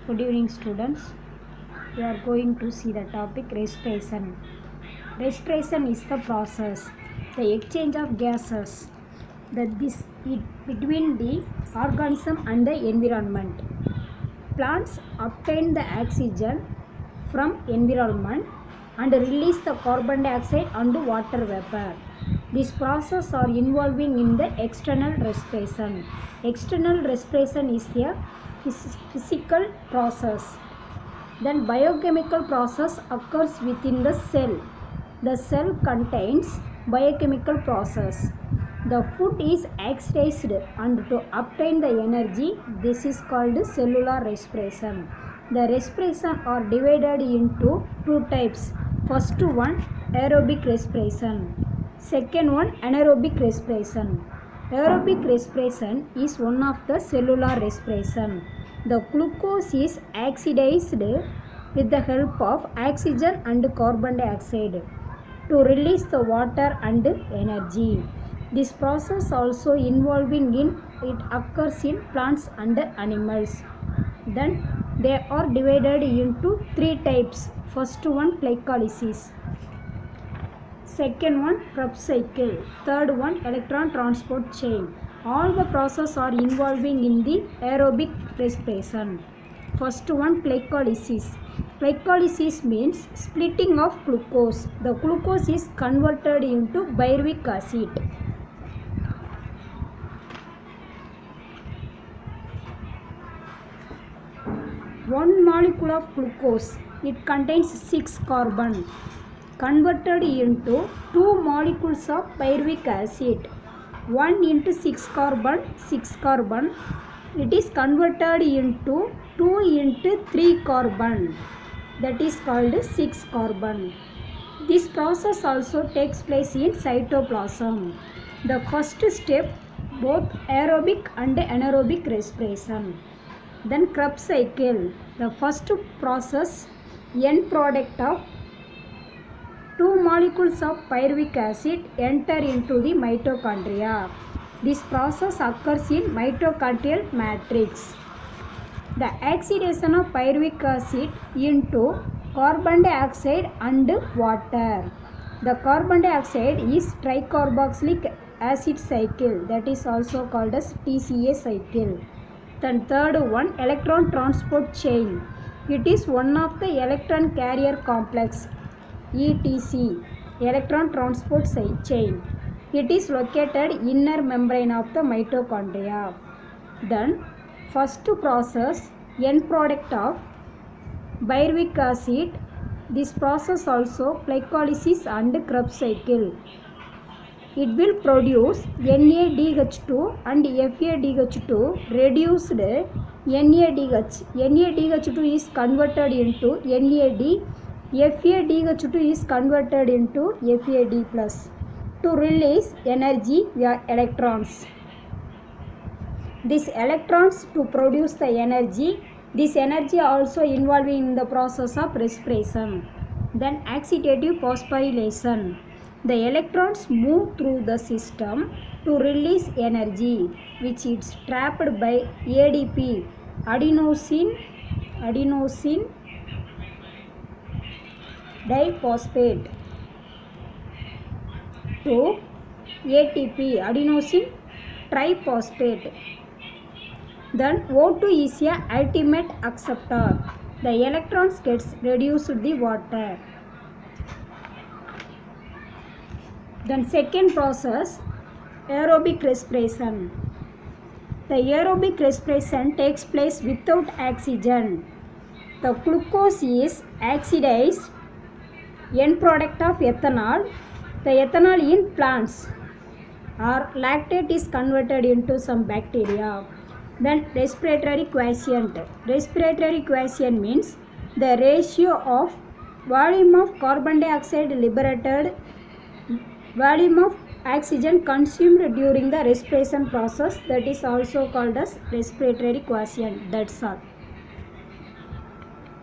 Good evening, students. We are going to see the topic respiration. Respiration is the process, the exchange of gases between the organism and the environment. Plants obtain the oxygen from environment and release the carbon dioxide and water vapor. These processes are involving in the external respiration. External respiration is a physical process. Then biochemical process occurs within the cell. The cell contains biochemical process. The food is oxidized and to obtain the energy, this is called cellular respiration. The respiration are divided into two types. First one, aerobic respiration. Second one, anaerobic respiration. Aerobic respiration is one of the cellular respiration. The glucose is oxidized with the help of oxygen and carbon dioxide to release the water and energy. This process also involving in it occurs in plants and animals. Then they are divided into three types. First one, glycolysis. Second one, Krebs cycle. Third one, electron transport chain. All the processes are involving in the aerobic respiration. First one, glycolysis. Glycolysis means splitting of glucose. The glucose is converted into pyruvic acid. One molecule of glucose, it contains 6 carbon. Converted into 2 molecules of pyruvic acid. 1 into 6 carbon, 6 carbon. It is converted into 2 into 3 carbon. That is called 6 carbon. This process also takes place in cytoplasm. The first step, both aerobic and anaerobic respiration. Then Krebs cycle. The first process, end product of 2 molecules of pyruvic acid enter into the mitochondria. This process occurs in mitochondrial matrix. The oxidation of pyruvic acid into carbon dioxide and water. The carbon dioxide is tricarboxylic acid cycle, that is also called as TCA cycle. Then third one, electron transport chain. It is one of the electron carrier complex, ETC, electron transport chain. It is located inner membrane of the mitochondria. Then first process, end product of pyruvic acid. This process also glycolysis and Krebs cycle. It will produce NADH2 and FADH2 reduced NADH. NADH2 is converted into NAD. FADH2 is converted into FAD plus to release energy via electrons. These electrons to produce the energy. This energy also involving in the process of respiration. Then oxidative phosphorylation. The electrons move through the system to release energy, which is trapped by ADP, adenosine diphosphate, to ATP, adenosine triphosphate. Then O2 is a ultimate acceptor. The electrons gets reduced to the water. Then second process, aerobic respiration. The aerobic respiration takes place without oxygen. The glucose is oxidized, end product of ethanol. The ethanol in plants or lactate is converted into some bacteria. Then respiratory quotient. Respiratory quotient means the ratio of volume of carbon dioxide liberated, volume of oxygen consumed during the respiration process, that is also called as respiratory quotient. That's all.